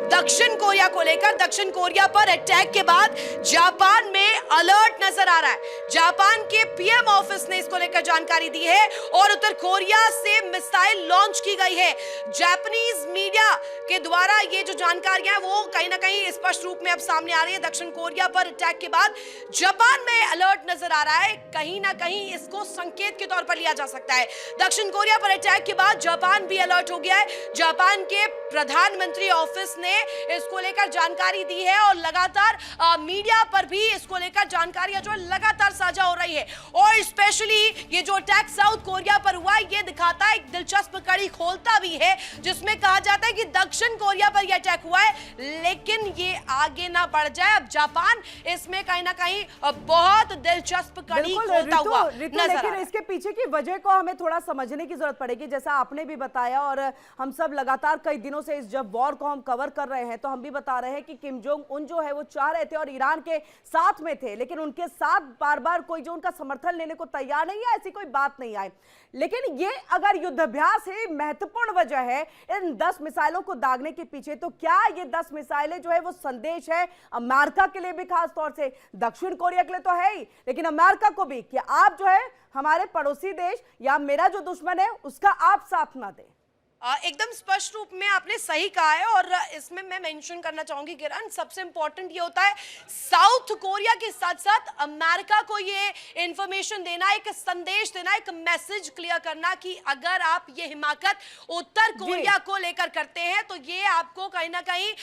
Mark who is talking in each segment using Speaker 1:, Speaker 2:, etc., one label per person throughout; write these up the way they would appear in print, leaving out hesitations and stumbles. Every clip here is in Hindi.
Speaker 1: दक्षिण कोरिया को लेकर। दक्षिण कोरिया पर अटैक के बाद जापान में अलर्ट नजर आ रहा है। जापान के पीएम ऑफिस ने इसको लेकर जानकारी दी है और उत्तर कोरिया से मिसाइल लॉन्च की गई है। जापानीज मीडिया के द्वारा ये जो जानकारियां हैं वो कहीं ना कहीं स्पष्ट रूप में अब सामने आ रही है। दक्षिण कोरिया पर अटैक के बाद जापान में अलर्ट नजर आ रहा है। कहीं ना कहीं इसको संकेत के तौर पर लिया जा सकता है। दक्षिण कोरिया पर अटैक के बाद जापान भी अलर्ट हो गया है। जापान के प्रधानमंत्री ऑफिस ने इसको लेकर जानकारी दी है और लगातार मीडिया पर भी इसको लेकर जानकारियां जो है लगातार साझा हो रही है। और स्पेशली ये जो अटैक साउथ कोरिया पर हुआ ये दिखाता है, एक दिलचस्प कड़ी खोलता भी है जिसमें कहा जाता है कि दक्षिण कोरिया पर यह अटैक हुआ है लेकिन ये आगे ना बढ़ जाए। अब जापान इसमें कहीं ना कहीं बहुत दिलचस्प कड़ी खोलता हुआ नजर आ रहा है।
Speaker 2: लेकिन इसके पीछे की वजह को हमें थोड़ा समझने की जरूरत पड़ेगी। जैसा आपने भी बताया और हम सब लगातार कई दिनों से इस जब वॉर को हम कवर कर रहे हैं तो हम भी बता रहे हैं कि किम जोंग उन जो है वो चाह रहे थे और ईरान के साथ में थे, लेकिन उनके साथ बार बार कोई जो उनका समर्थन लेने को तैयार नहीं है, ऐसी कोई बात नहीं आई। लेकिन ये अगर युद्धाभ्यास है, महत्वपूर्ण वजह है इन 10 मिसाइलों को दागने के पीछे, तो क्या ये 10 मिसाइलें जो है वो संदेश है अमेरिका के लिए भी, खास तौर से दक्षिण कोरिया के लिए तो है ही, लेकिन अमेरिका को भी कि आप जो है हमारे पड़ोसी देश या मेरा जो दुश्मन है उसका आप साथ ना दें।
Speaker 1: एकदम स्पष्ट रूप में आपने सही कहा है और इसमें मैं मेंशन करना चाहूंगी किरण, सबसे इंपॉर्टेंट ये होता है साउथ कोरिया के साथ साथ अमेरिका को ये इंफॉर्मेशन देना, एक संदेश देना, एक मैसेज क्लियर करना कि अगर आप ये हिमाकत उत्तर कोरिया को लेकर करते हैं तो ये आपको कहीं ना कहीं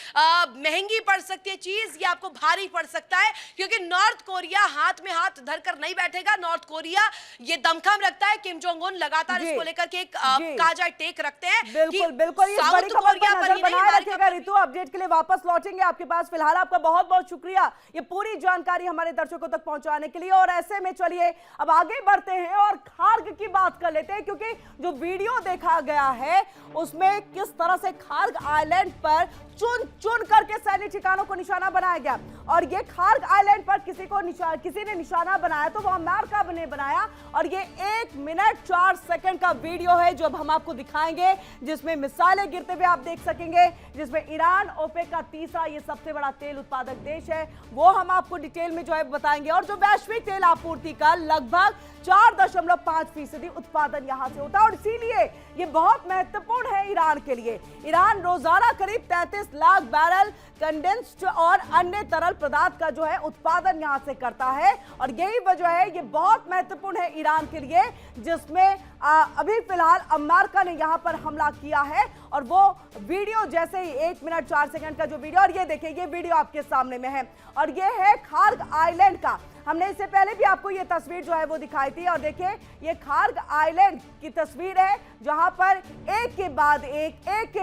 Speaker 1: महंगी पड़ सकती है चीज, ये आपको भारी पड़ सकता है, क्योंकि नॉर्थ कोरिया हाथ में हाथ धरकर नहीं बैठेगा। नॉर्थ कोरिया ये दमखम रखता है, किम जोंग उन लगातार इसको लेकर के एक कहा जाए टेक रखते हैं।
Speaker 2: बिल्कुल बिल्कुल, इस बड़ी खबर पर नजर बनाए रखिएगा। ऋतु अपडेट के लिए वापस लौटेंगे आपके पास। फिलहाल आपका बहुत बहुत शुक्रिया ये पूरी जानकारी हमारे दर्शकों तक पहुंचाने के लिए। और ऐसे में चलिए अब आगे बढ़ते हैं और खार्ग की बात कर लेते हैं, क्योंकि जो वीडियो देखा गया है उसमें किस तरह से खार्ग आइलैंड पर चुन चुन करके सैन्य ठिकानों को निशाना बनाया गया। और ये खार्ग आइलैंड पर किसी ने निशाना बनाया तो वो अमेरिका ने बनाया। और ये 1 मिनट 4 सेकंड का वीडियो है जो अब हम आपको दिखाएंगे, जिसमें मिसाइलें गिरते हुए आप देख सकेंगे, जिसमें ईरान ओपेक का तीसरा ये सबसे बड़ा तेल उत्पादक देश है, वो हम आपको डिटेल में जो है बताएंगे। और जो वैश्विक तेल आपूर्ति का लगभग 4.5% उत्पादन यहां से होता है और इसीलिए ये बहुत महत्वपूर्ण है ईरान के लिए। ईरान रोजाना करीब 33 लाख बैरल कंडेंस्ड और अन्य तरल पदार्थ का जो है उत्पादन यहां से करता है और यही वजह है, ये बहुत महत्वपूर्ण है ईरान के लिए, जिसमें अभी फिलहाल अमेरिका ने यहां पर हमला किया है। और वो वीडियो जैसे ही 1 मिनट 4 सेकंड का जो वीडियो, और ये देखिए ये वीडियो आपके सामने में है और ये है खार्ग आइलैंड का। हमने इससे पहले भी आपको ये तस्वीर जो है वो दिखाई थी और देखिए ये खार्ग आइलैंड की तस्वीर है जहां पर एक के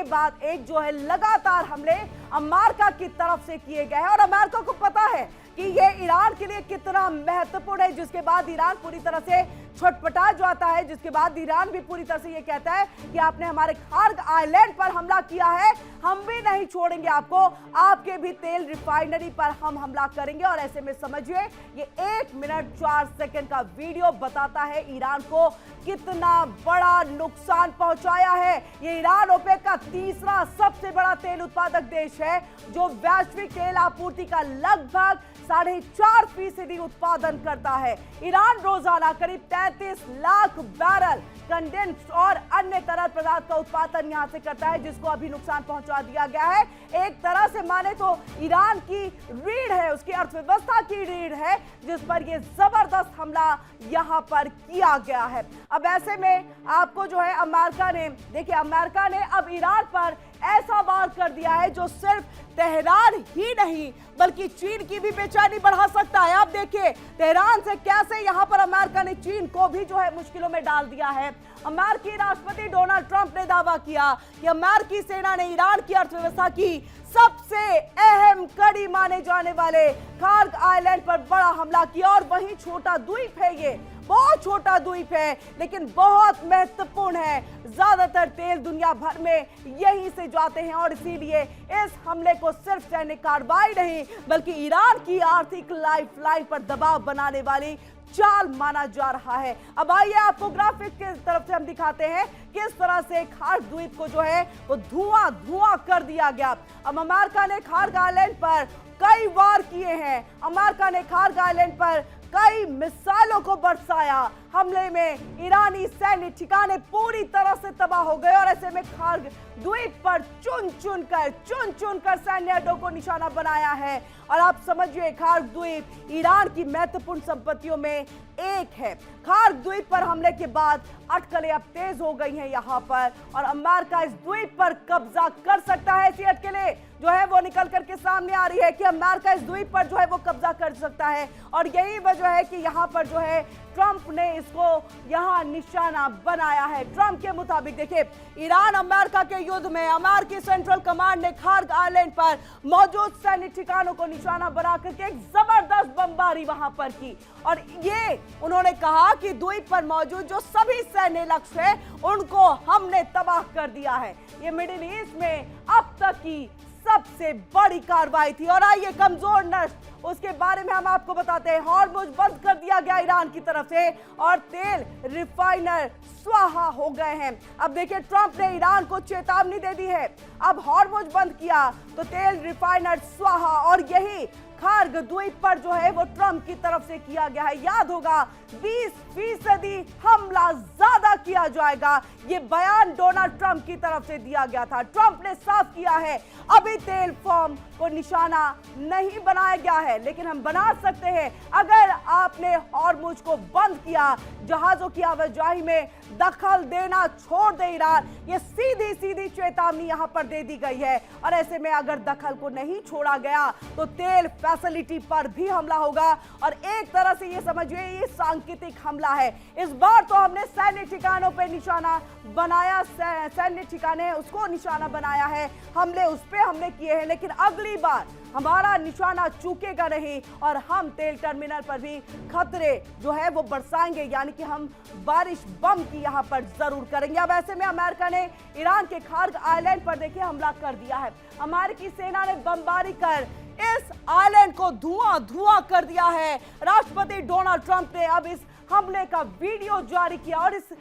Speaker 2: बाद एक जो है लगातार हमले अमेरिका की तरफ से किए गए हैं। और अमेरिका को पता है कि ये ईरान के लिए कितना महत्वपूर्ण है, जिसके बाद ईरान पूरी तरह से छटपटा जाता है, जिसके बाद ईरान भी पूरी तरह से ये कहता है कि आपने हमारे खार्ग आइलैंड पर हमला किया है, हम भी नहीं छोड़ेंगे आपको, आपके भी तेल रिफाइनरी पर हम हमला करेंगे। और ऐसे में समझिए ये 1 मिनट 4 सेकंड का वीडियो बताता है ईरान को कितना बड़ा नुकसान पहुंचाया है। ये ईरान ओपेक का तीसरा सबसे बड़ा तेल उत्पादक देश है जो वैश्विक तेल आपूर्ति का लगभग 4.5% उत्पादन करता है। ईरान रोजाना करीब 33 लाख बैरल कंडेंस्ड और अन्य तरल पदार्थ का उत्पादन यहां से करता है, जिसको अभी नुकसान पहुंचा दिया गया है। एक तरह से माने तो ईरान की रीढ़ है, उसकी अर्थव्यवस्था की रीढ़ है, जिस पर यह जबरदस्त हमला यहां पर किया गया है। अब ऐसे में आपको जो है अमेरिका ने अब ईरान पर ऐसा वार कर दिया है जो सिर्फ तेहरान ही नहीं बल्कि चीन की भी बेचैनी बढ़ा सकता है। आप देखिए तेहरान से कैसे यहां पर अमेरिका ने चीन को भी जो है मुश्किलों में डाल दिया है। अमेरिकी राष्ट्रपति डोनाल्ड ट्रंप ने दावा किया कि अमेरिकी सेना ने ईरान की अर्थव्यवस्था की सबसे अहम कड़ी माने जाने वाले खार्ग आइलैंड पर बड़ा हमला किया। और वहीं छोटा द्वीप है, ये बहुत छोटा द्वीप है लेकिन बहुत महत्वपूर्ण है। ज्यादातर तेल दुनिया भर में यहीं से जाते हैं और इसीलिए इस हमले को सिर्फ सैनिक कार्रवाई नहीं बल्कि ईरान की आर्थिक लाइफलाइन पर दबाव बनाने वाली चाल माना जा रहा है। अब आइए आपको ग्राफिक की तरफ से हम दिखाते हैं किस तरह से खार्ग द्वीप को जो है वो धुआं कर दिया गया। अब अमेरिका ने खार्ग आइलैंड पर कई वार किए हैं। अमेरिका ने खार्ग आइलैंड पर कई मिसाइलों को बरसाया। हमले में ईरानी सैन्य ठिकाने पूरी तरह से तबाह हो गए और ऐसे में खार्ग द्वीप पर चुन चुन कर सैन्य अड्डों को निशाना बनाया है। और आप समझिए खार्ग द्वीप ईरान की महत्वपूर्ण संपत्तियों में एक है। खार्ग द्वीप पर हमले के बाद अटकलें अब तेज हो गई हैं यहाँ पर और अमेरिका इस द्वीप पर कब्जा कर सकता है। ऐसी अटकलें जो है वो निकल करके सामने आ रही है कि अमेरिका इस द्वीप पर जो है वो कब्जा कर सकता है और यही वजह है कि यहाँ पर जो है ट्रंप ने इसको यहाँ निशाना बनाया है। ट्रंप के मुताबिक देखिए ईरान अमेरिका के युद्ध में अमेरिकी सेंट्रल कमांड ने खार्ग आइलैंड पर मौजूद सैन्य ठिकानों को निशाना बना करके एक जबरदस्त बमबारी वहां पर की और ये उन्होंने कहा कि द्वीप पर मौजूद जो सभी सैन्य लक्ष्य है उनको हमने तबाह कर दिया है। ये मिडिल ईस्ट में अब तक की सबसे बड़ी कार्रवाई थी। और आइए कमजोर नष्ट उसके बारे में हम आपको बताते हैं। हॉर्मुज बंद कर दिया गया ईरान की तरफ से और तेल रिफाइनर स्वाहा हो गए हैं। अब देखिए ट्रंप ने ईरान को चेतावनी दे दी है। अब हॉर्मुज बंद किया तो तेल रिफाइनर स्वाहा और यही खार्ग द्वीप पर जो है वो ट्रंप की तरफ से किया गया है। याद होगा 20% हमला ज्यादा किया जाएगा, ये बयान डोनाल्ड ट्रंप की तरफ से दिया गया था। ट्रंप ने साफ किया है अभी तेल फर्म को निशाना नहीं बनाया गया है लेकिन हम बना सकते हैं अगर आपने हॉर्मुज को बंद किया, जहाजों की आवाजाही में दखल देना छोड़ दे ईरान। ये सीधी चेतावनी यहां पर दे दी गई है और ऐसे में अगर दखल को नहीं छोड़ा गया तो तेल फैसिलिटी पर भी हमला होगा और एक तरह से ये समझिए ये सांकेतिक हमला है। इस बार तो हमने सैन्य ठिकानों पर निशाना बनाया, सैन्य ठिकाने उसको निशाना बनाया है, हमले उस पे हमले किए हैं, लेकिन अगली बार हमारा निशाना चूकेगा नहीं और हम तेल टर्मिनल पर भी खतरे जो है वो बरसाएंगे, यानी कि हम बारिश बम की यहां पर जरूर करेंगे। अब ऐसे में अमेरिका ने ईरान के खार्ग आइलैंड पर देखिए हमला कर दिया है। अमेरिकी सेना ने बमबारी कर इस आइलैंड को धुआं कर दिया है। राष्ट्रपति डोनाल्ड ट्रंप ने अब इस हमले का वीडियो जारी किया और इस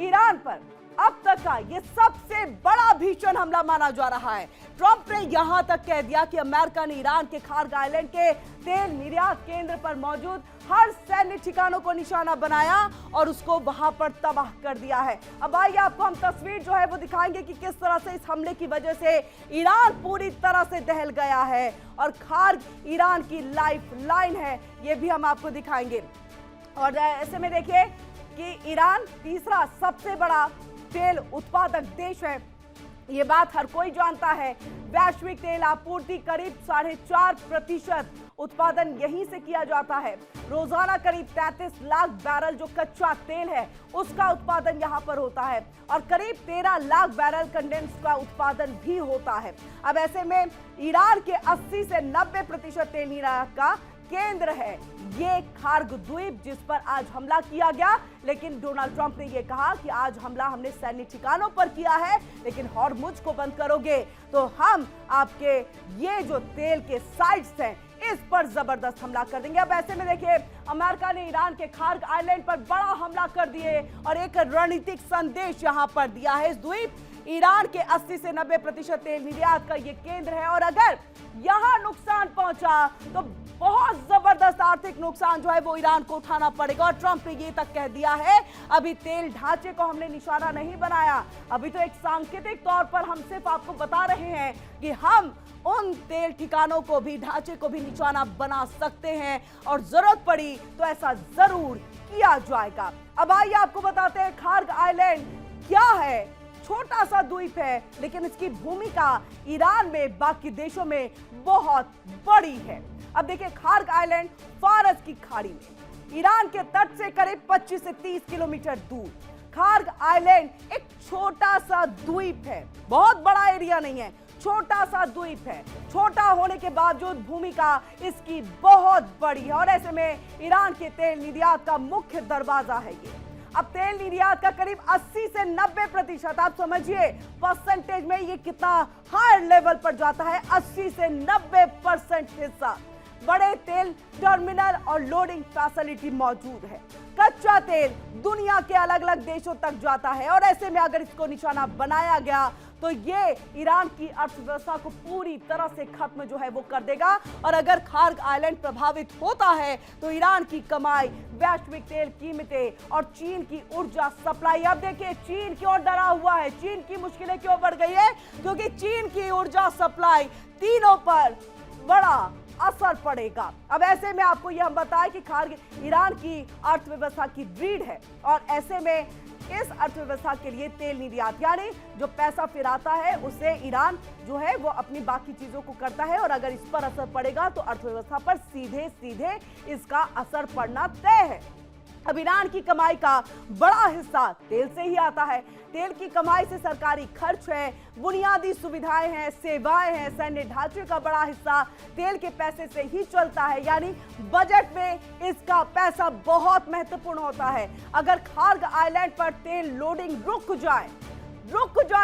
Speaker 2: ईरान पर अब तक का ये सबसे बड़ा भीषण हमला माना जा रहा है। ट्रंप ने यहां तक कह दिया कि अमेरिका ने ईरान के खार्ग आइलैंड के तेल निर्यात केंद्र पर मौजूद हर सैन्य ठिकानों को निशाना बनाया और उसको वहां पर तबाह कर दिया है। अब आइए आपको हम तस्वीर जो है वो दिखाएंगे कि किस तरह से इस हमले की वजह से ईरान पूरी तरह से दहल गया है और खार्ग ईरान की लाइफ लाइन है, ये भी हम आपको दिखाएंगे। और ऐसे में देखिए कि ईरान तीसरा सबसे बड़ा तेल उत्पादक देश है, ये बात हर कोई जानता है। वैश्विक तेल आपूर्ति करीब 4.5% उत्पादन यहीं से किया जाता है। रोजाना करीब 33 लाख बैरल जो कच्चा तेल है उसका उत्पादन यहाँ पर होता है और करीब 13 लाख बैरल कंडेंस का उत्पादन भी होता है। अब ऐसे में ईरान के 80 से 90% तेल निर्यात का केंद्र है ये खार्ग द्वीप जिस पर आज हमला किया गया। लेकिन डोनाल्ड ट्रंप ने यह कहा कि आज हमला हमने सैन्य ठिकानों पर किया है, लेकिन हॉर्मुज को बंद करोगे तो हम आपके ये जो तेल के साइट्स हैं इस पर जबरदस्त हमला कर देंगे। अब ऐसे में देखिए अमेरिका ने ईरान के खार्ग आइलैंड पर बड़ा हमला कर दिए और एक रणनीतिक संदेश यहां पर दिया है। इस द्वीप ईरान के 80 से 90% तेल निर्यात का ये केंद्र है और अगर यहां नुकसान पहुंचा तो बहुत जबरदस्त आर्थिक नुकसान जो है वो ईरान को उठाना पड़ेगा। और ट्रंप ने ये तक कह दिया है अभी तेल ढांचे को हमने निशाना नहीं बनाया, अभी तो एक सांकेतिक तौर पर हम सिर्फ आपको बता रहे हैं कि हम उन तेल ठिकानों को भी ढांचे को भी निशाना बना सकते हैं और जरूरत पड़ी तो ऐसा जरूर किया जाएगा। अब आइए आपको बताते हैं खार्ग आइलैंड क्या है। छोटा सा द्वीप है लेकिन इसकी भूमिका ईरान में बाकी देशों में बहुत बड़ी है। अब देखिए खार्ग आइलैंड फारस की खाड़ी में ईरान के तट से करीब 25 से 30 किलोमीटर दूर खार्ग आइलैंड एक छोटा सा द्वीप है, बहुत बड़ा एरिया नहीं है, छोटा सा द्वीप है। छोटा होने के बावजूद भूमिका इसकी बहुत बड़ी है और ऐसे में ईरान के तेल निर्यात का मुख्य दरवाजा है ये। अब तेल निर्यात का करीब 80 से 90%, आप समझिए परसेंटेज में ये कितना हाई लेवल पर जाता है। 80 से 90% हिस्सा बड़े तेल टर्मिनल और लोडिंग फैसिलिटी मौजूद है। कच्चा तेल दुनिया के अलग अलग देशों तक जाता है और ऐसे में अगर इसको निशाना बनाया गया तो ये ईरान की अर्थव्यवस्था को पूरी तरह से खत्म जो है वो कर देगा। और अगर खार्ग आइलैंड प्रभावित होता है तो ईरान की कमाई, वैश्विक तेल कीमतें और चीन की ऊर्जा सप्लाई, अब देखिए चीन क्यों डरा हुआ है, चीन की मुश्किलें क्यों बढ़ गई है, क्योंकि चीन की ऊर्जा सप्लाई तीनों पर बड़ा असर पड़ेगा। अब ऐसे में आपको यह हम बताएं कि खार्ग ईरान की अर्थव्यवस्था की रीढ़ है और ऐसे में इस अर्थव्यवस्था के लिए तेल निर्यात यानी जो पैसा फिर आता है उसे ईरान जो है वो अपनी बाकी चीजों को करता है और अगर इस पर असर पड़ेगा तो अर्थव्यवस्था पर सीधे सीधे इसका असर पड़ना तय है। अब ईरान की कमाई का बड़ा हिस्सा तेल से ही आता है। तेल की कमाई से सरकारी खर्च है, बुनियादी सुविधाएं हैं, सेवाएं हैं, सैन्य ढांचे का बड़ा हिस्सा तेल के पैसे से ही चलता है, यानी बजट में इसका पैसा बहुत महत्वपूर्ण होता है। अगर खार्ग आइलैंड पर तेल लोडिंग रुक जाए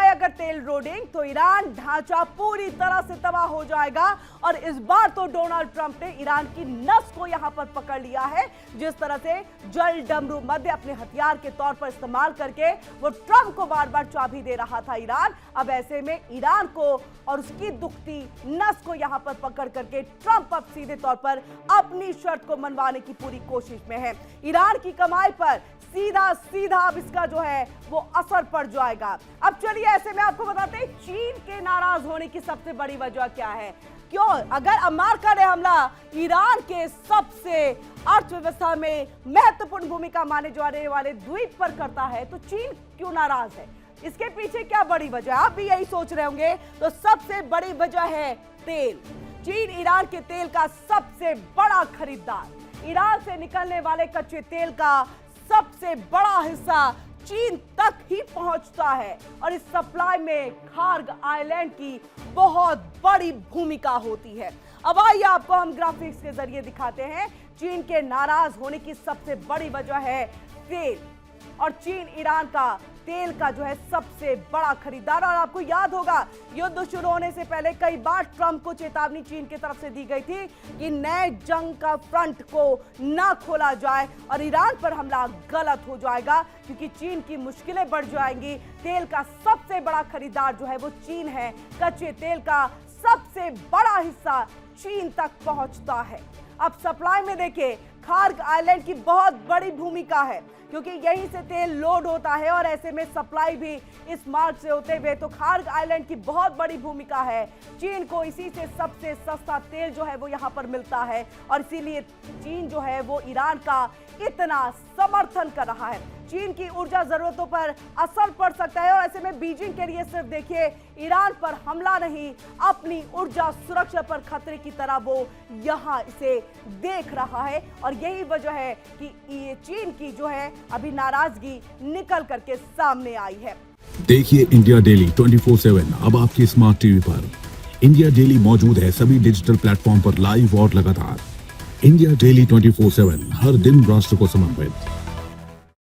Speaker 2: अगर तेल लोडिंग तो ईरान ढांचा पूरी तरह से तबाह हो जाएगा। और इस बार तो डोनाल्ड ट्रंप ने ईरान की नस को यहां पर पकड़ लिया है। जिस तरह से जल डमरू मध्य अपने हथियार के तौर पर इस्तेमाल करके वो ट्रंप को बार बार चाबी दे रहा था ईरान, अब ऐसे में ईरान को और उसकी दुखती नस को यहां पर पकड़ करके ट्रंप अब सीधे तौर पर अपनी शर्त को मनवाने की पूरी कोशिश में है। ईरान की कमाई पर सीधा अब इसका जो है वो असर पड़ जाएगा। अब चलिए ऐसे में आपको बताते हैं चीन के नाराज होने की सबसे बड़ी वजह क्या है। क्यों अगर अमेरिका ने हमला ईरान के सबसे अर्थव्यवस्था में महत्वपूर्ण भूमिका माने जाने वाले द्वीप पर करता है तो चीन क्यों नाराज है, इसके पीछे क्या बड़ी वजह, आप भी यही सोच रहे होंगे। तो सबसे बड़ी वजह है तेल। चीन ईरान के तेल का सबसे बड़ा खरीदार, ईरान से निकलने वाले कच्चे तेल का सबसे बड़ा हिस्सा चीन तक ही पहुंचता है और इस सप्लाई में खार्ग आइलैंड की बहुत बड़ी भूमिका होती है। अब आइए आपको हम ग्राफिक्स के जरिए दिखाते हैं। चीन के नाराज होने की सबसे बड़ी वजह है तेल और चीन ईरान का तेल का जो है सबसे बड़ा खरीदार। और आपको याद होगा युद्ध शुरू होने से पहले कई बार ट्रंप को चेतावनी चीन की तरफ से दी गई थी कि नए जंग का फ्रंट को ना खोला जाए और ईरान पर हमला गलत हो जाएगा क्योंकि चीन की मुश्किलें बढ़ जाएंगी। तेल का सबसे बड़ा खरीदार जो है वो चीन है। कच्चे तेल का सबसे बड़ा हिस्सा चीन तक पहुंचता है। अब सप्लाई में देखिए खार्ग आइलैंड की बहुत बड़ी भूमिका है क्योंकि यहीं से तेल लोड होता है और ऐसे में सप्लाई भी इस मार्ग से होते हुए, तो खार्ग आइलैंड की बहुत बड़ी भूमिका है। चीन को इसी से सबसे सस्ता तेल जो है वो यहाँ पर मिलता है और इसीलिए चीन जो है वो ईरान का इतना समर्थन कर रहा है। चीन की ऊर्जा जरूरतों पर असर पड़ सकता है और ऐसे में बीजिंग के लिए सिर्फ देखिए ईरान पर हमला नहीं, अपनी ऊर्जा सुरक्षा पर खतरे की तरह वो यहाँ इसे देख रहा है और यही वजह है कि ये चीन की जो है अभी नाराजगी निकल करके सामने आई है।
Speaker 3: देखिए इंडिया डेली 24/7 अब आपकी स्मार्ट टीवी पर। इंडिया डेली मौजूद है सभी डिजिटल प्लेटफॉर्म पर लाइव और लगातार। इंडिया डेली 24/7 हर दिन राष्ट्र को समर्पित।